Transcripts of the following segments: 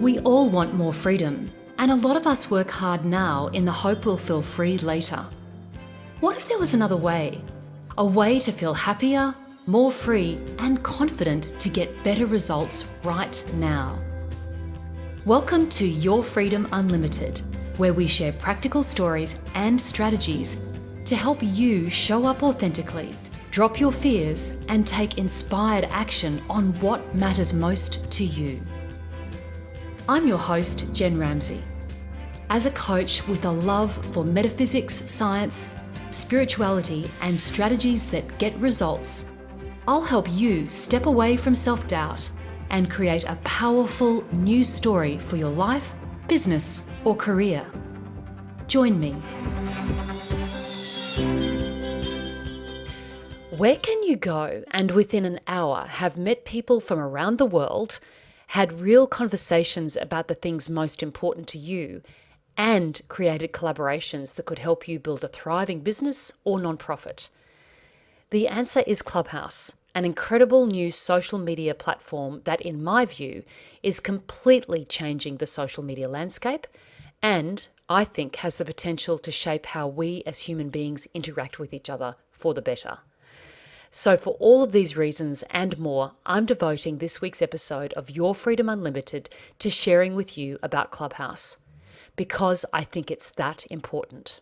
We all want more freedom, and a lot of us work hard now in the hope we'll feel free later. What if there was another way? A way to feel happier, more free, and confident to get better results right now. Welcome to Your Freedom Unlimited, where we share practical stories and strategies to help you show up authentically, drop your fears, and take inspired action on what matters most to you. I'm your host, Jen Ramsey. As a coach with a love for metaphysics, science, spirituality, and strategies that get results, I'll help you step away from self-doubt and create a powerful new story for your life, business, or career. Join me. Where can you go and within an hour have met people from around the world, had real conversations about the things most important to you, and created collaborations that could help you build a thriving business or nonprofit? The answer is Clubhouse, an incredible new social media platform that, in my view, is completely changing the social media landscape and, I think, has the potential to shape how we as human beings interact with each other for the better. So for all of these reasons and more, I'm devoting this week's episode of Your Freedom Unlimited to sharing with you about Clubhouse, because I think it's that important.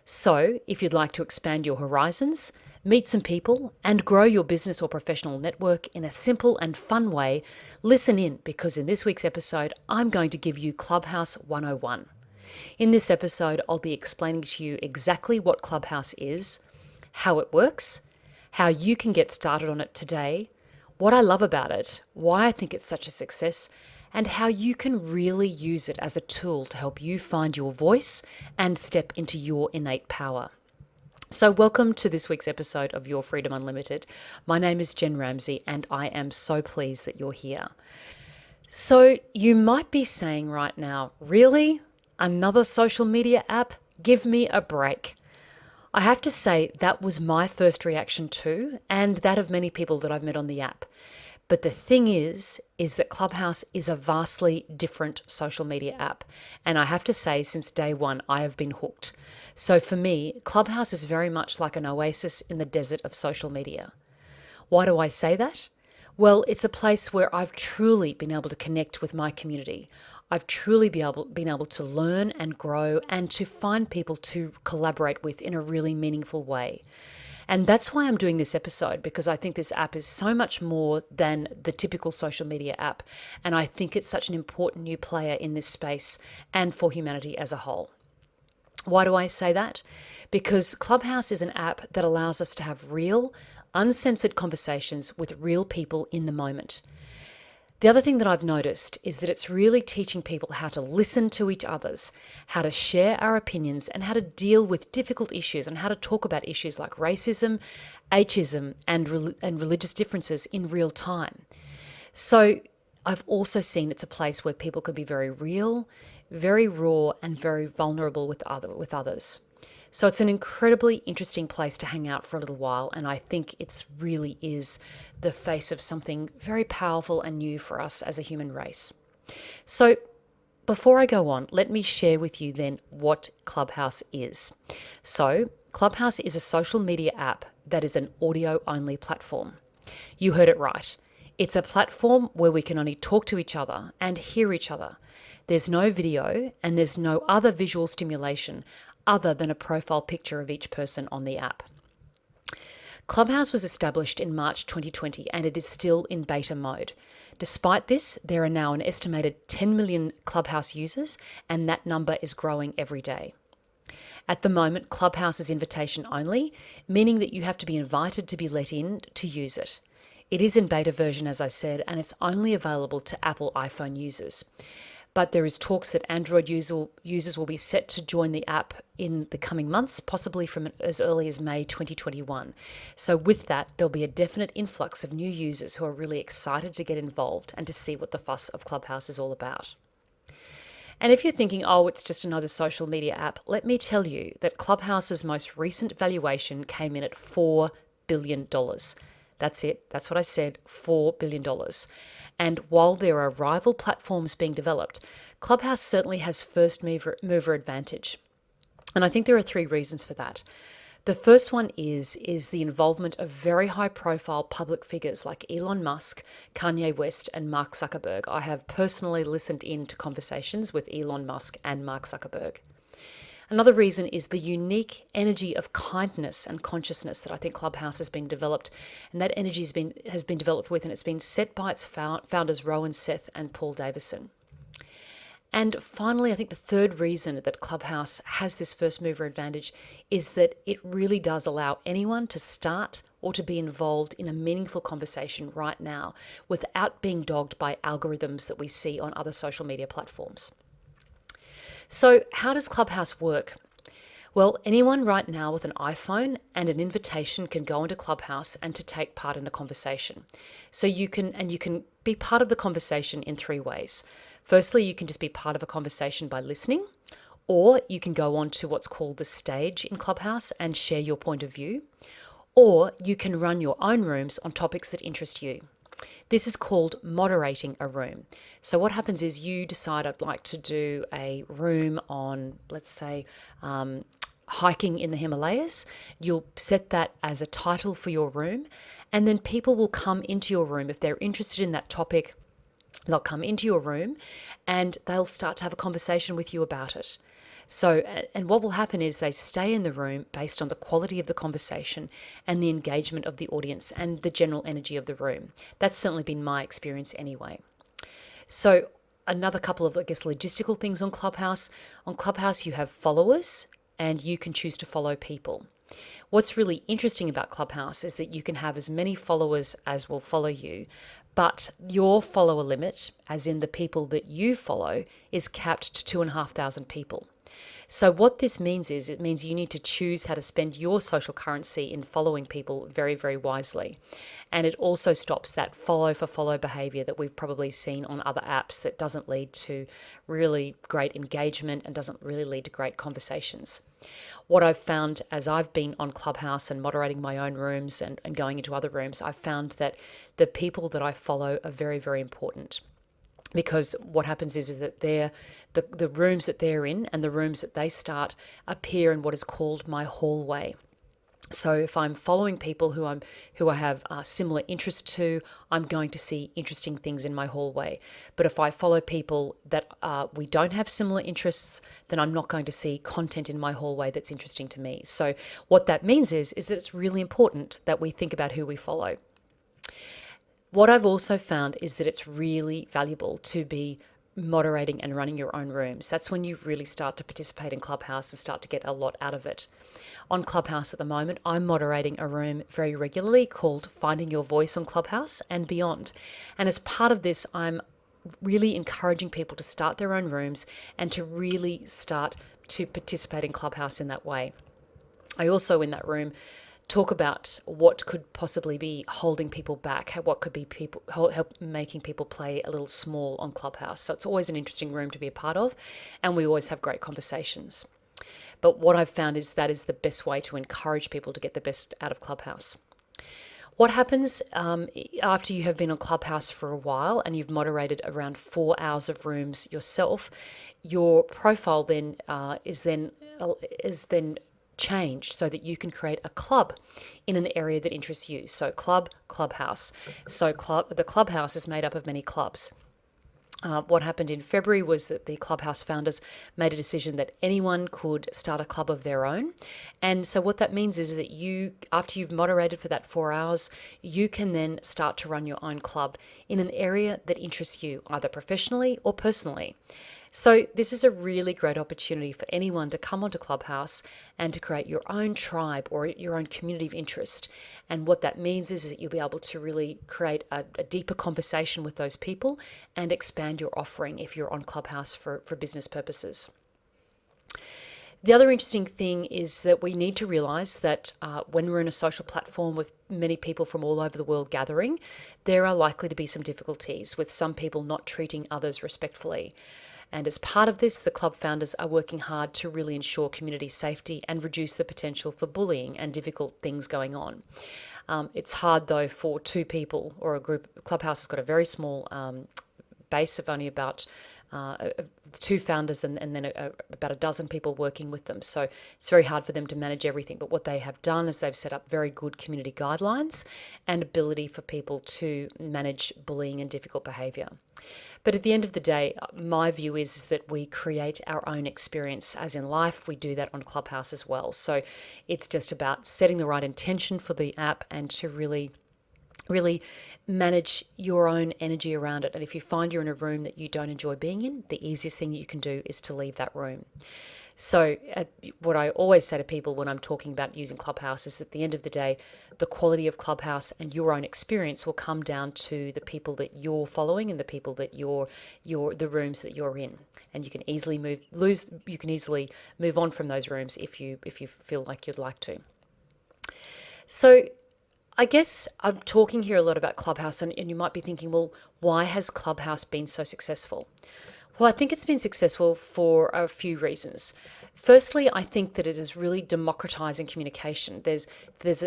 So if you'd like to expand your horizons, meet some people, and grow your business or professional network in a simple and fun way, listen in, because in this week's episode, I'm going to give you Clubhouse 101. In this episode, I'll be explaining to you exactly what Clubhouse is, how it works, how you can get started on it today, what I love about it, why I think it's such a success, and how you can really use it as a tool to help you find your voice and step into your innate power. So welcome to this week's episode of Your Freedom Unlimited. My name is Jen Ramsey, and I am so pleased that you're here. So you might be saying right now, really? Another social media app? Give me a break. I have to say that was my first reaction too, and that of many people that I've met on the app. But the thing is that Clubhouse is a vastly different social media app. And I have to say, since day one, I have been hooked. So for me, Clubhouse is very much like an oasis in the desert of social media. Why do I say that? Well, it's a place where I've truly been able to connect with my community. I've truly been able to learn and grow and to find people to collaborate with in a really meaningful way. And that's why I'm doing this episode, because I think this app is so much more than the typical social media app. And I think it's such an important new player in this space and for humanity as a whole. Why do I say that? Because Clubhouse is an app that allows us to have real, uncensored conversations with real people in the moment. The other thing that I've noticed is that it's really teaching people how to listen to each other's, how to share our opinions, and how to deal with difficult issues, and how to talk about issues like racism, ageism, and religious differences in real time. So I've also seen it's a place where people can be very real, very raw, and very vulnerable with others. So it's an incredibly interesting place to hang out for a little while, and I think it really is the face of something very powerful and new for us as a human race. So before I go on, let me share with you then what Clubhouse is. So Clubhouse is a social media app that is an audio-only platform. You heard it right. It's a platform where we can only talk to each other and hear each other. There's no video and there's no other visual stimulation other than a profile picture of each person on the app. Clubhouse was established in March 2020 and it is still in beta mode. Despite this, there are now an estimated 10 million Clubhouse users, and that number is growing every day. At the moment, Clubhouse is invitation only, meaning that you have to be invited to be let in to use it. It is in beta version, as I said, and it's only available to Apple iPhone users. But there is talks that Android users will be set to join the app in the coming months, possibly from as early as May 2021. So with that, there'll be a definite influx of new users who are really excited to get involved and to see what the fuss of Clubhouse is all about. And if you're thinking, oh, it's just another social media app, let me tell you that Clubhouse's most recent valuation came in at $4 billion. That's it. That's what I said, $4 billion. And while there are rival platforms being developed, Clubhouse certainly has first mover advantage. And I think there are three reasons for that. The first one is the involvement of very high profile public figures like Elon Musk, Kanye West, and Mark Zuckerberg. I have personally listened in to conversations with Elon Musk and Mark Zuckerberg. Another reason is the unique energy of kindness and consciousness that I think Clubhouse has been developed, and that energy has been developed with, and it's been set by its founders, Rowan Seth and Paul Davison. And finally, I think the third reason that Clubhouse has this first mover advantage is that it really does allow anyone to start or to be involved in a meaningful conversation right now without being dogged by algorithms that we see on other social media platforms. So how does Clubhouse work? Well, anyone right now with an iPhone and an invitation can go into Clubhouse and to take part in a conversation. So you can be part of the conversation in three ways. Firstly, you can just be part of a conversation by listening, or you can go on to what's called the stage in Clubhouse and share your point of view, or you can run your own rooms on topics that interest you. This is called moderating a room. So what happens is you decide, I'd like to do a room on, let's say, hiking in the Himalayas. You'll set that as a title for your room, and then people will come into your room if they're interested in that topic. They'll come into your room and they'll start to have a conversation with you about it. So, and what will happen is they stay in the room based on the quality of the conversation and the engagement of the audience and the general energy of the room. That's certainly been my experience anyway. So another couple of, logistical things on Clubhouse. On Clubhouse, you have followers and you can choose to follow people. What's really interesting about Clubhouse is that you can have as many followers as will follow you, but your follower limit, as in the people that you follow, is capped to 2,500 people. So what this means is it means you need to choose how to spend your social currency in following people very, very wisely. And it also stops that follow for follow behavior that we've probably seen on other apps that doesn't lead to really great engagement and doesn't really lead to great conversations. What I've found as I've been on Clubhouse and moderating my own rooms and going into other rooms, I've found that the people that I follow are very, very important. Because what happens is that the rooms that they're in and the rooms that they start appear in what is called my hallway. So if I'm following people who I have similar interests to, I'm going to see interesting things in my hallway. But if I follow people that we don't have similar interests, then I'm not going to see content in my hallway that's interesting to me. So what that means is that it's really important that we think about who we follow. What I've also found is that it's really valuable to be moderating and running your own rooms. That's when you really start to participate in Clubhouse and start to get a lot out of it. On Clubhouse at the moment, I'm moderating a room very regularly called Finding Your Voice on Clubhouse and Beyond. And as part of this, I'm really encouraging people to start their own rooms and to really start to participate in Clubhouse in that way. I also, in that room, talk about what could possibly be holding people back, what could be people help making people play a little small on Clubhouse. So it's always an interesting room to be a part of, and we always have great conversations. But what I've found is that is the best way to encourage people to get the best out of Clubhouse. What happens after you have been on Clubhouse for a while and you've moderated around 4 hours of rooms yourself, your profile then is then changed so that you can create a club in an area that interests you. So Clubhouse. So the Clubhouse is made up of many clubs. What happened in February was that the Clubhouse founders made a decision that anyone could start a club of their own. And so what that means is that you, after you've moderated for that 4 hours, you can then start to run your own club in an area that interests you, either professionally or personally. So this is a really great opportunity for anyone to come onto Clubhouse and to create your own tribe or your own community of interest. And what that means is that you'll be able to really create a deeper conversation with those people and expand your offering if you're on Clubhouse for business purposes. The other interesting thing is that we need to realize that when we're in a social platform with many people from all over the world gathering, there are likely to be some difficulties with some people not treating others respectfully. And as part of this, the club founders are working hard to really ensure community safety and reduce the potential for bullying and difficult things going on. It's hard though for two people or a group. Clubhouse has got a very small base of only about two founders and then about a dozen people working with them. So it's very hard for them to manage everything. But what they have done is they've set up very good community guidelines and ability for people to manage bullying and difficult behaviour. But at the end of the day, my view is that we create our own experience as in life. We do that on Clubhouse as well. So it's just about setting the right intention for the app and to really manage your own energy around it. And if you find you're in a room that you don't enjoy being in, the easiest thing you can do is to leave that room. So what I always say to people when I'm talking about using Clubhouse is at the end of the day, the quality of Clubhouse and your own experience will come down to the people that you're following and the people that the rooms that you're in. And you can easily move on from those rooms if you feel like you'd like to. So I guess I'm talking here a lot about Clubhouse, and you might be thinking, well, why has Clubhouse been so successful? Well, I think it's been successful for a few reasons. Firstly, I think that it is really democratizing communication. There's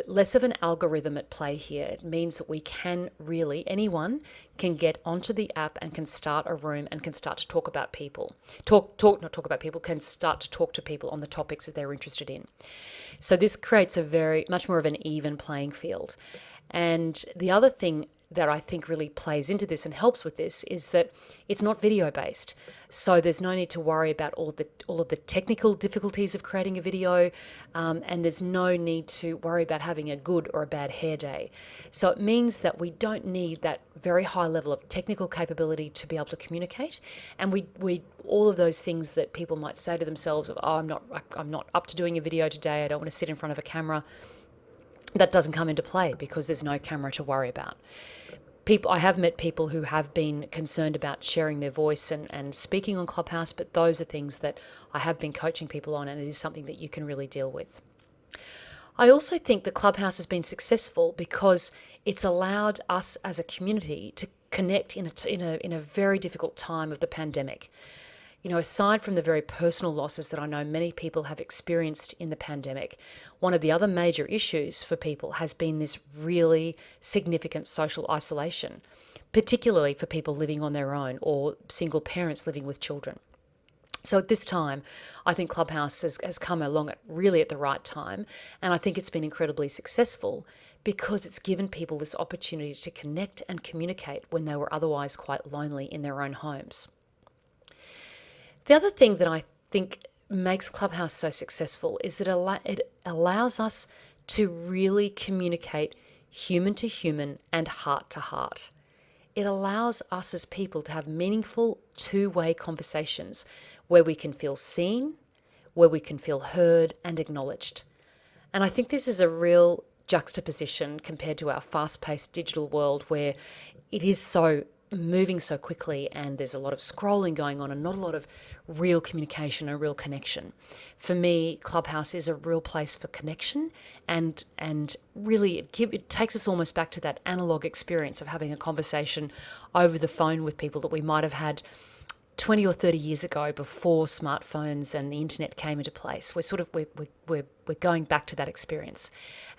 less of an algorithm at play here. It means that anyone can get onto the app and can start a room and can start to talk about people. Can start to talk to people on the topics that they're interested in. So this creates much more of an even playing field. And the other thing that I think really plays into this and helps with this is that it's not video based. So there's no need to worry about all of the technical difficulties of creating a video, and there's no need to worry about having a good or a bad hair day. So it means that we don't need that very high level of technical capability to be able to communicate, and we all of those things that people might say to themselves of, I'm not up to doing a video today, I don't want to sit in front of a camera. That doesn't come into play because there's no camera to worry about. I have met people who have been concerned about sharing their voice and speaking on Clubhouse, but those are things that I have been coaching people on, and it is something that you can really deal with. I also think that Clubhouse has been successful because it's allowed us as a community to connect in a very difficult time of the pandemic. You know, aside from the very personal losses that I know many people have experienced in the pandemic, one of the other major issues for people has been this really significant social isolation, particularly for people living on their own or single parents living with children. So at this time, I think Clubhouse has come along really at the right time, and I think it's been incredibly successful because it's given people this opportunity to connect and communicate when they were otherwise quite lonely in their own homes. The other thing that I think makes Clubhouse so successful is that it allows us to really communicate human to human and heart to heart. It allows us as people to have meaningful two-way conversations where we can feel seen, where we can feel heard and acknowledged. And I think this is a real juxtaposition compared to our fast-paced digital world where it is so moving so quickly and there's a lot of scrolling going on and not a lot of real communication or real connection. For me, Clubhouse is a real place for connection and really it takes us almost back to that analog experience of having a conversation over the phone with people that we might have had 20 or 30 years ago before smartphones and the internet came into place. We're going back to that experience.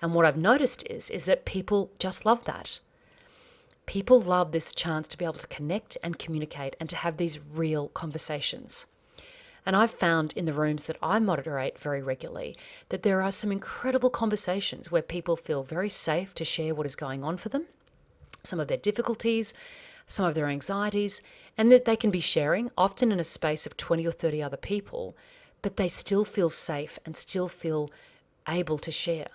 And what I've noticed is that people just love that. People love this chance to be able to connect and communicate and to have these real conversations. And I've found in the rooms that I moderate very regularly that there are some incredible conversations where people feel very safe to share what is going on for them, some of their difficulties, some of their anxieties, and that they can be sharing, often in a space of 20 or 30 other people, but they still feel safe and still feel able to share.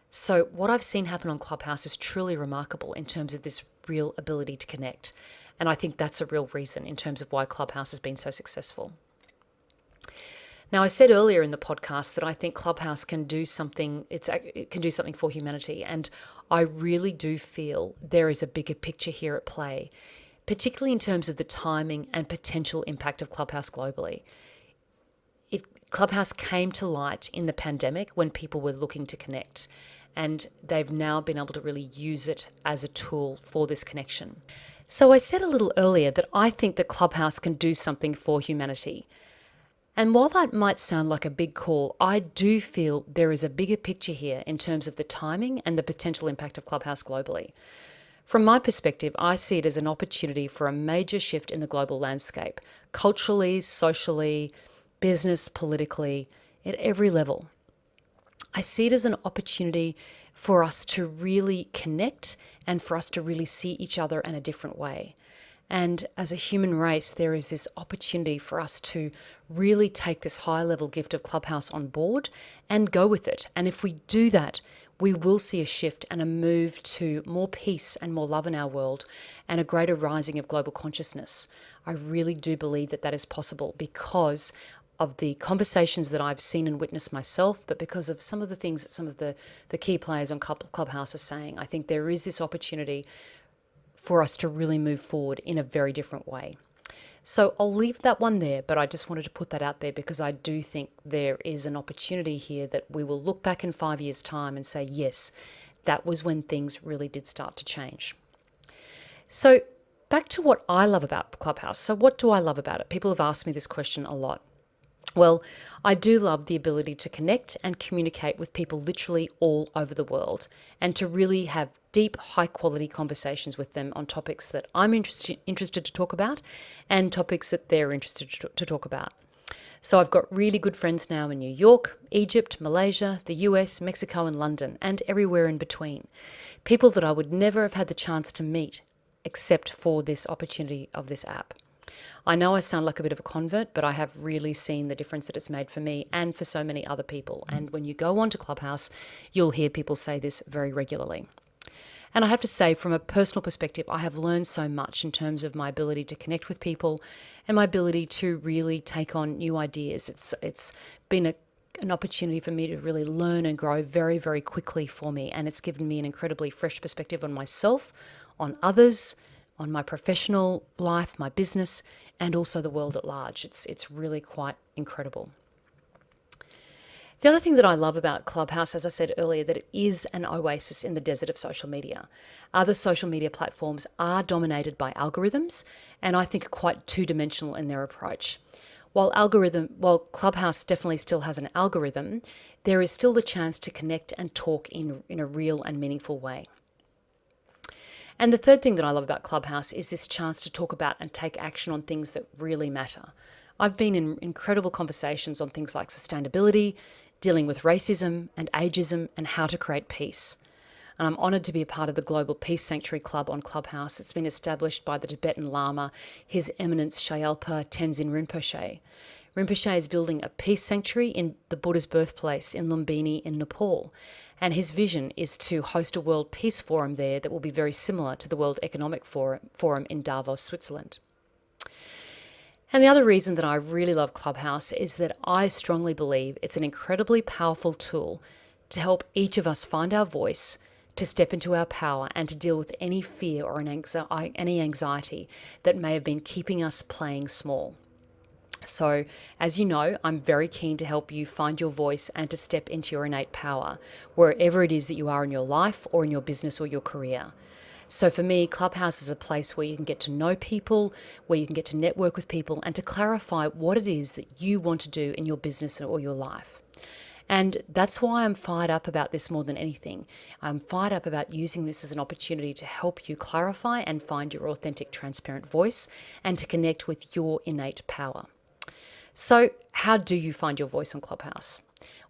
So what I've seen happen on Clubhouse is truly remarkable in terms of this real ability to connect. And I think that's a real reason in terms of why Clubhouse has been so successful. Now, I said earlier in the podcast that I think Clubhouse can do something, it can do something for humanity. And I really do feel there is a bigger picture here at play, particularly in terms of the timing and potential impact of Clubhouse globally. Clubhouse came to light in the pandemic when people were looking to connect, and they've now been able to really use it as a tool for this connection. So I said a little earlier that I think that Clubhouse can do something for humanity. And while that might sound like a big call, I do feel there is a bigger picture here in terms of the timing and the potential impact of Clubhouse globally. From my perspective, I see it as an opportunity for a major shift in the global landscape, culturally, socially, business, politically, at every level. I see it as an opportunity for us to really connect and for us to really see each other in a different way. And as a human race, there is this opportunity for us to really take this high level gift of Clubhouse on board and go with it. And if we do that, we will see a shift and a move to more peace and more love in our world and a greater rising of global consciousness. I really do believe that that is possible because of the conversations that I've seen and witnessed myself, but because of some of the things that some of the key players on Clubhouse are saying. I think there is this opportunity for us to really move forward in a very different way. So I'll leave that one there, but I just wanted to put that out there because I do think there is an opportunity here that we will look back in 5 years' time and say, yes, that was when things really did start to change. So back to what I love about Clubhouse. So what do I love about it? People have asked me this question a lot. Well, I do love the ability to connect and communicate with people literally all over the world and to really have deep, high-quality conversations with them on topics that I'm interested to talk about and topics that they're interested to talk about. So I've got really good friends now in New York, Egypt, Malaysia, the US, Mexico, and London, and everywhere in between. People that I would never have had the chance to meet except for this opportunity of this app. I know I sound like a bit of a convert, but I have really seen the difference that it's made for me and for so many other people. And when you go onto Clubhouse, you'll hear people say this very regularly. And I have to say, from a personal perspective, I have learned so much in terms of my ability to connect with people and my ability to really take on new ideas. It's been an opportunity for me to really learn and grow very, very quickly for me. And it's given me an incredibly fresh perspective on myself, on others, on my professional life, my business, and also the world at large. It's really quite incredible. The other thing that I love about Clubhouse, as I said earlier, that it is an oasis in the desert of social media. Other social media platforms are dominated by algorithms and I think are quite two-dimensional in their approach. While Clubhouse definitely still has an algorithm, there is still the chance to connect and talk in a real and meaningful way. And the third thing that I love about Clubhouse is this chance to talk about and take action on things that really matter. I've been in incredible conversations on things like sustainability, dealing with racism and ageism, and how to create peace. And I'm honoured to be a part of the Global Peace Sanctuary Club on Clubhouse. It's been established by the Tibetan Lama, His Eminence Shyalpa Tenzin Rinpoche. Rinpoche is building a peace sanctuary in the Buddha's birthplace in Lumbini in Nepal. And his vision is to host a World Peace Forum there that will be very similar to the World Economic Forum in Davos, Switzerland. And the other reason that I really love Clubhouse is that I strongly believe it's an incredibly powerful tool to help each of us find our voice, to step into our power, and to deal with any fear or any anxiety that may have been keeping us playing small. So, as you know, I'm very keen to help you find your voice and to step into your innate power, wherever it is that you are in your life or in your business or your career. So for me, Clubhouse is a place where you can get to know people, where you can get to network with people, and to clarify what it is that you want to do in your business or your life. And that's why I'm fired up about this more than anything. I'm fired up about using this as an opportunity to help you clarify and find your authentic, transparent voice and to connect with your innate power. So how do you find your voice on Clubhouse?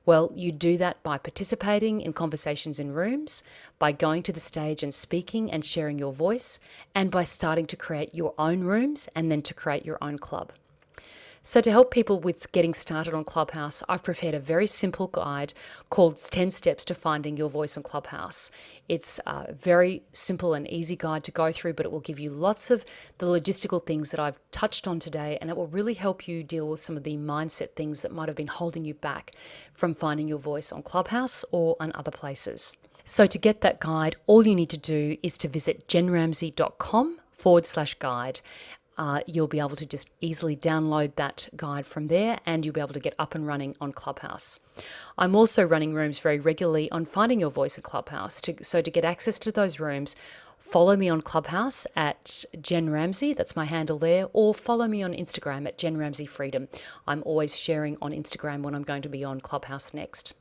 Well, you do that by participating in conversations in rooms, by going to the stage and speaking and sharing your voice, and by starting to create your own rooms and then to create your own club. So to help people with getting started on Clubhouse, I've prepared a very simple guide called 10 Steps to Finding Your Voice on Clubhouse. It's a very simple and easy guide to go through, but it will give you lots of the logistical things that I've touched on today, and it will really help you deal with some of the mindset things that might have been holding you back from finding your voice on Clubhouse or on other places. So to get that guide, all you need to do is to visit jenramsey.com/guide. You'll be able to just easily download that guide from there and you'll be able to get up and running on Clubhouse. I'm also running rooms very regularly on finding your voice in Clubhouse. So to get access to those rooms, Follow me on Clubhouse at Jen Ramsey, that's my handle there, or follow me on Instagram at Jen Ramsey Freedom. I'm always sharing on Instagram when I'm going to be on Clubhouse next.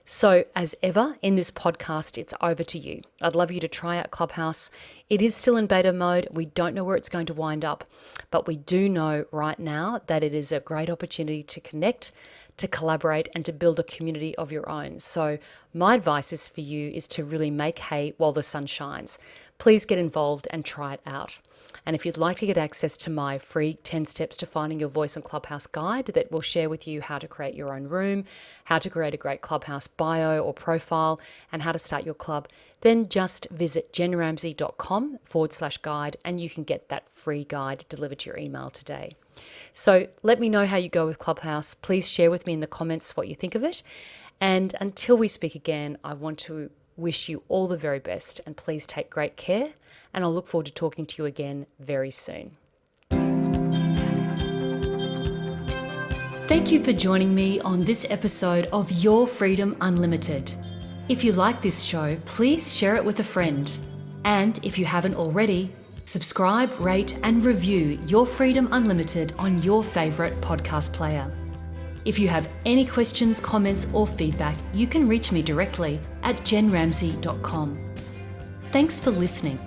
So, as ever, in this podcast, it's over to you. I'd love you to try out Clubhouse. It is still in beta mode. We don't know where it's going to wind up, but we do know right now that it is a great opportunity to connect, to collaborate, and to build a community of your own. So, my advice is for you is to really make hay while the sun shines. Please get involved and try it out. And if you'd like to get access to my free 10 Steps to Finding Your Voice on Clubhouse guide that will share with you how to create your own room, how to create a great Clubhouse bio or profile, and how to start your club, then just visit jenramsey.com/guide and you can get that free guide delivered to your email today. So let me know how you go with Clubhouse. Please share with me in the comments what you think of it. And until we speak again, I want to wish you all the very best and please take great care. And I'll look forward to talking to you again very soon. Thank you for joining me on this episode of Your Freedom Unlimited. If you like this show, please share it with a friend. And if you haven't already, subscribe, rate, and review Your Freedom Unlimited on your favourite podcast player. If you have any questions, comments, or feedback, you can reach me directly at jenramsey.com. Thanks for listening.